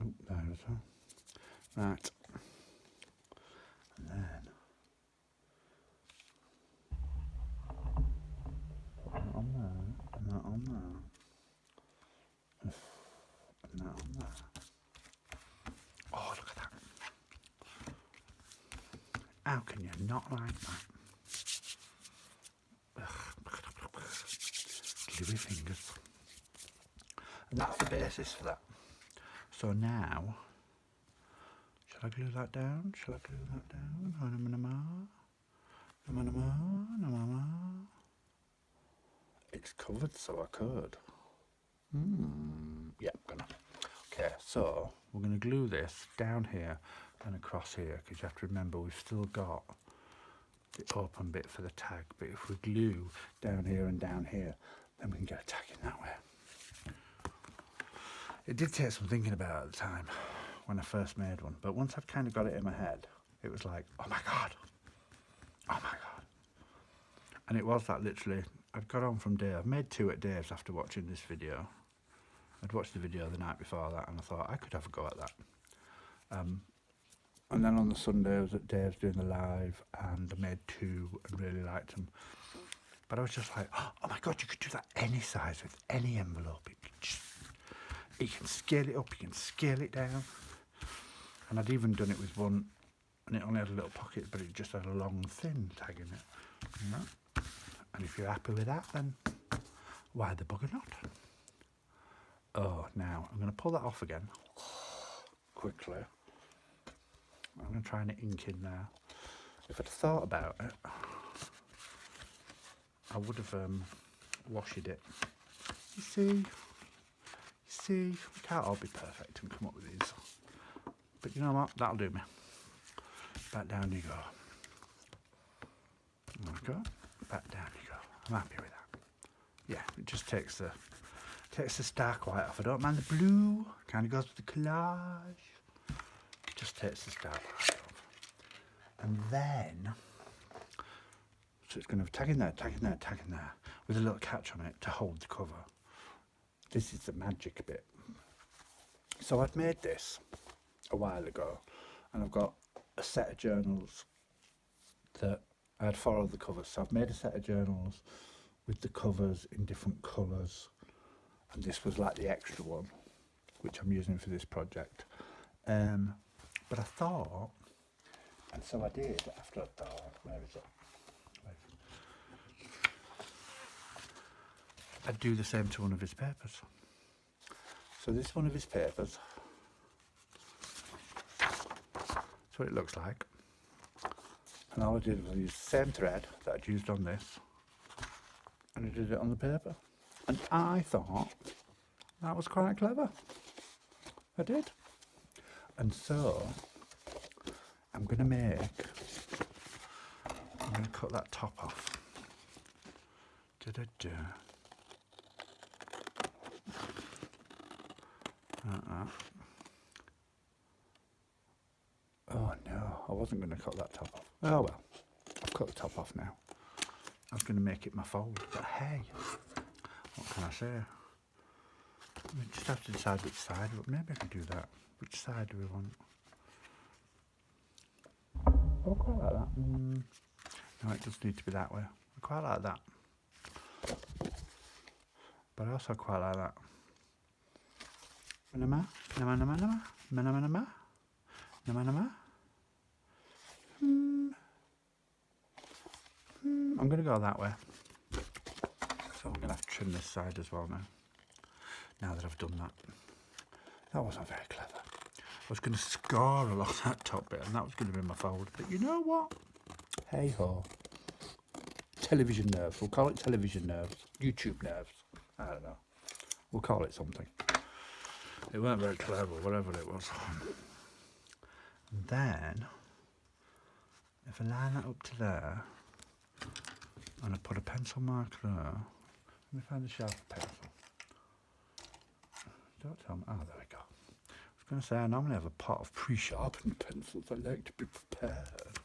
Oh, there we go. Right. And then put that on there, and that on there, and that on there. Oh, look at that. How can you not like that? Gluey fingers. And that's the basis for that. So now, shall I glue that down? Shall I glue that down? It's covered, so I could. Yeah, I'm gonna. Okay, so we're gonna glue this down here and across here, because you have to remember we've still got the open bit for the tag, but if we glue down here and down here, then we can get a tag in that way. It did take some thinking about at the time when I first made one, but once I'd kind of got it in my head, it was like, oh my god, oh my god. And it was that literally, I'd got on from Dave. I've made 2 at Dave's after watching this video. I'd watched the video the night before that and I thought I could have a go at that. And then on the Sunday I was at Dave's doing the live and I made 2 and really liked them. But I was just like, oh my god, you could do that any size with any envelope. You can scale it up, you can scale it down. And I'd even done it with one and it only had a little pocket, but it just had a long thin tag in it. You know? And if you're happy with that, then why the bugger not? Oh, now I'm going to pull that off again quickly. I'm going to try and ink in there. If I'd thought about it, I would have washed it. You see, we can't all be perfect and come up with these. But you know what? That'll do me. Back down you go. There we go. Back down you go. I'm happy with that. Yeah, it just takes the stark white off. I don't mind the blue. Kind of goes with the collage. It just takes the stark white off. And then, so it's going to have tag in there, tag in there, tag in there, with a little catch on it to hold the cover. This is the magic bit. So I'd made this a while ago, and I've got a set of journals that I had 4 of the covers. So I've made a set of journals with the covers in different colours, and this was like the extra one, which I'm using for this project. But I thought, and so I did after I thought, where is it? I'd do the same to one of his papers. So this one of his papers, that's what it looks like. And all I did was use the same thread that I'd used on this, and I did it on the paper. And I thought that was quite clever. I did. And so I'm going to cut that top off. Da-da-da. Oh no, I wasn't going to cut that top off. Oh well, I've cut the top off now. I was going to make it my fold, but hey, what can I say? We just have to decide which side, but maybe I can do that. Which side do we want? Oh, quite like that. No, it does need to be that way. I quite like that. But I also quite like that. I'm going to go that way. So I'm going to have to trim this side as well now that I've done that. That wasn't very clever. I was going to score along that top bit and that was going to be my fold. But you know what? Hey ho. Television nerves. We'll call it television nerves. YouTube nerves. I don't know. We'll call it something. It weren't very clever, whatever it was. And then, if I line that up to there, and I put a pencil mark there, let me find a sharp pencil. Don't tell me. Oh, there we go. I was going to say, I normally have a pot of pre-sharpened pencils. I like to be prepared.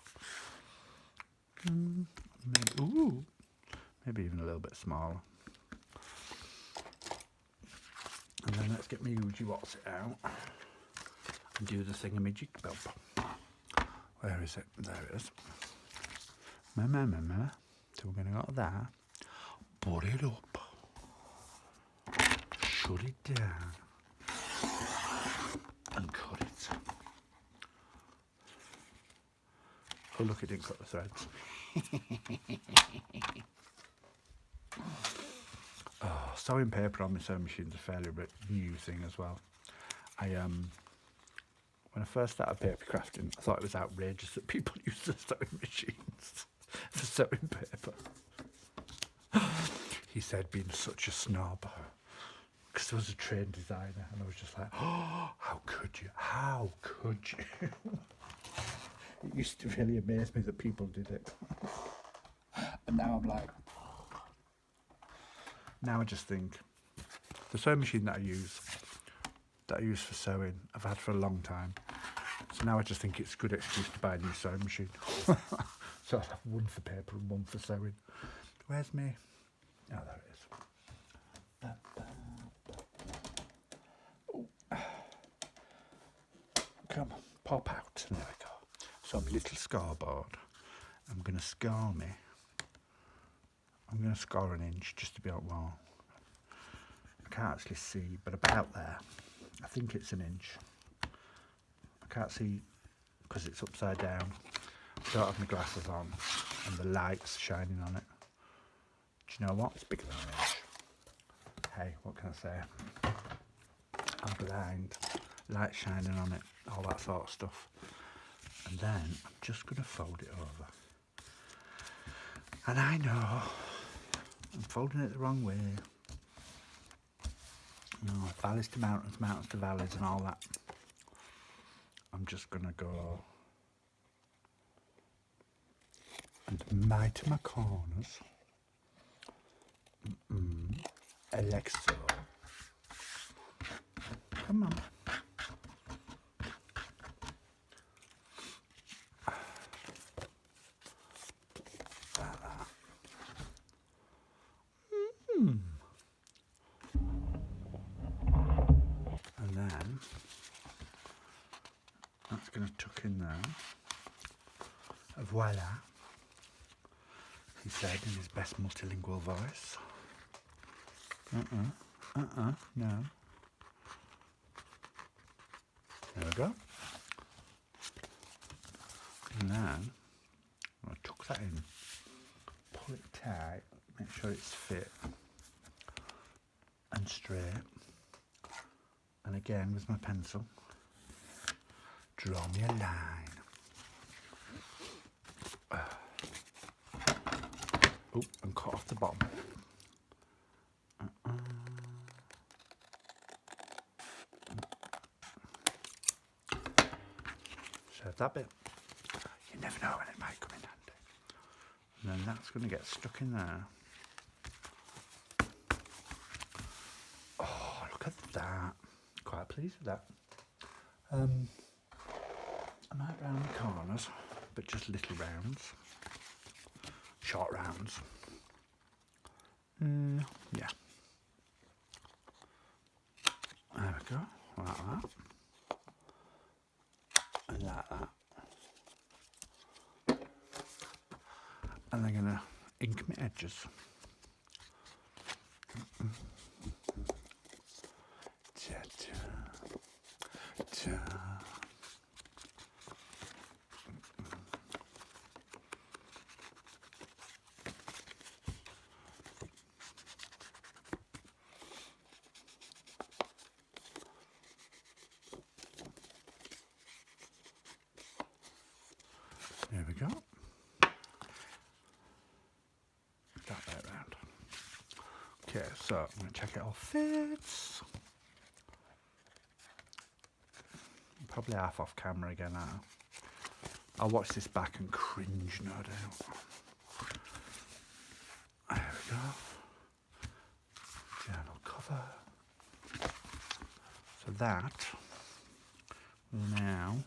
Ooh. maybe even a little bit smaller. And then let's get me Uji What's It out and do the thingamajig bob. Where is it? There it is. So we're going to go to that, put it up, shut it down, and cut it. Oh look, it didn't cut the threads. Oh, sewing paper on my sewing machine is a fairly new thing as well. When I first started paper crafting, I thought it was outrageous that people use the sewing machines for sewing paper. He said being such a snob, because there was a trained designer, and I was just like, oh, how could you? How could you? It used to really amaze me that people did it. And now I'm like, now I just think, the sewing machine that I use for sewing, I've had for a long time. So now I just think it's a good excuse to buy a new sewing machine. So I'll have one for paper and one for sewing. Where's me? Oh, there it is. Oh. Come on, pop out. There we go. So my little scoreboard, I'm going to score me. I'm going to score an inch just to be on well. I can't actually see, but about there. I think it's an inch. I can't see because it's upside down. I don't have my glasses on and the light's shining on it. Do you know what? It's bigger than an inch. Hey, what can I say? I'm blind. Light shining on it, all that sort of stuff. And then I'm just going to fold it over. And I know I'm folding it the wrong way. You know, valleys to mountains, mountains to valleys and all that. I'm just going to go and mite my corners. Like so. Come on. Like that. And then that's going to tuck in there. Voila, he said in his best multilingual voice. No. There we go. And then I'll tuck that in, pull it tight, make sure it's fit and straight. And again with my pencil, draw me a line. Oh, and cut off the bottom. Save that bit. You never know when it might come in handy. And then that's going to get stuck in there. Oh, look at that. Quite pleased with that. I might round the corners, but just little rounds. Short rounds. Yeah. There we go. Like that. And like that. And I'm going to ink my edges. There we go. That bit round. Okay, so I'm going to check it all fits. I'm probably half off camera again now. I'll watch this back and cringe, no doubt. There we go. Journal cover. So that will now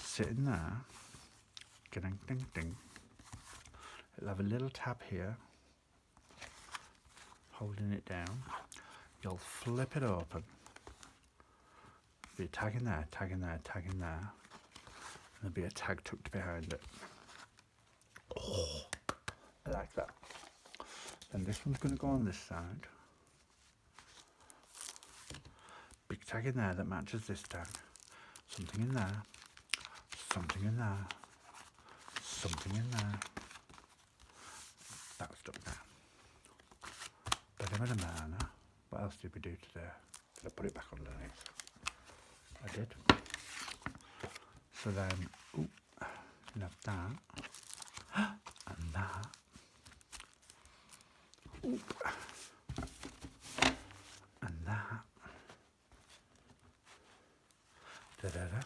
sit in there. Ding, ding, ding. It'll have a little tab here holding it down. You'll flip it open. Be a tag in there, tag in there, tag in there. And there'll be a tag tucked behind it. Oh, I like that. Then this one's going to go on this side. Big tag in there that matches this tag. Something in there. Something in there. Something in there. That's stuck there. What else did we do today? Did I put it back underneath? I did. So then, you have that. And that. And that. Da-da-da.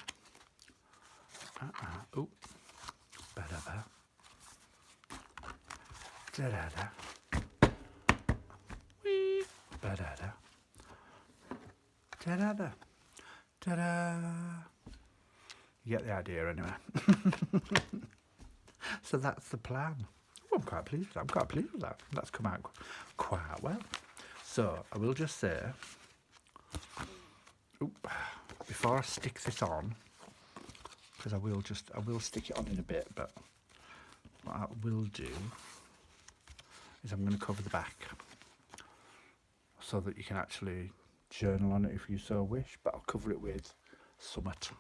Ba-da-ba. Da-da-da. Wee. Ba-da-da. Da-da-da. Ta-da. You get the idea anyway. So that's the plan. Oh, I'm quite pleased with that. That's come out quite well. So I will just say, before I stick this on, because I will stick it on in a bit, but what I will do is I'm going to cover the back so that you can actually journal on it if you so wish, but I'll cover it with something,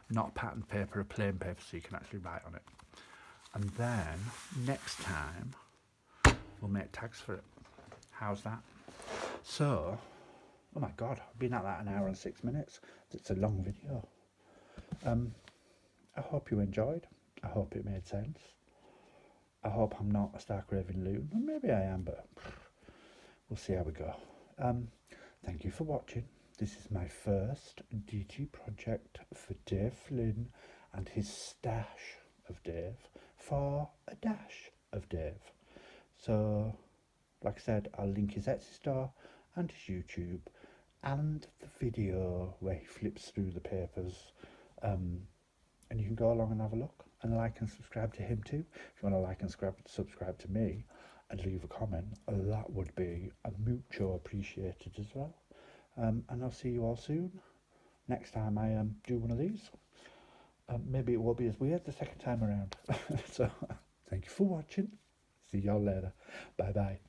not patterned paper, a plain paper, so you can actually write on it. And then next time we'll make tags for it. How's that? So, oh my god, I've been at that an hour and 6 minutes. It's a long video. I hope you enjoyed. I hope it made sense. I hope I'm not a stark raving loon. Well, maybe I am, but we'll see how we go. Thank you for watching. This is my first DT project for Dave Flynn and his stash of Dave for a dash of Dave. So, like I said, I'll link his Etsy store and his YouTube and the video where he flips through the papers. And you can go along and have a look and like and subscribe to him too. If you want to like and subscribe to me and leave a comment, that would be mucho appreciated as well. And I'll see you all soon. Next time I do one of these. Maybe it won't be as weird the second time around. So, thank you for watching. See y'all later. Bye bye.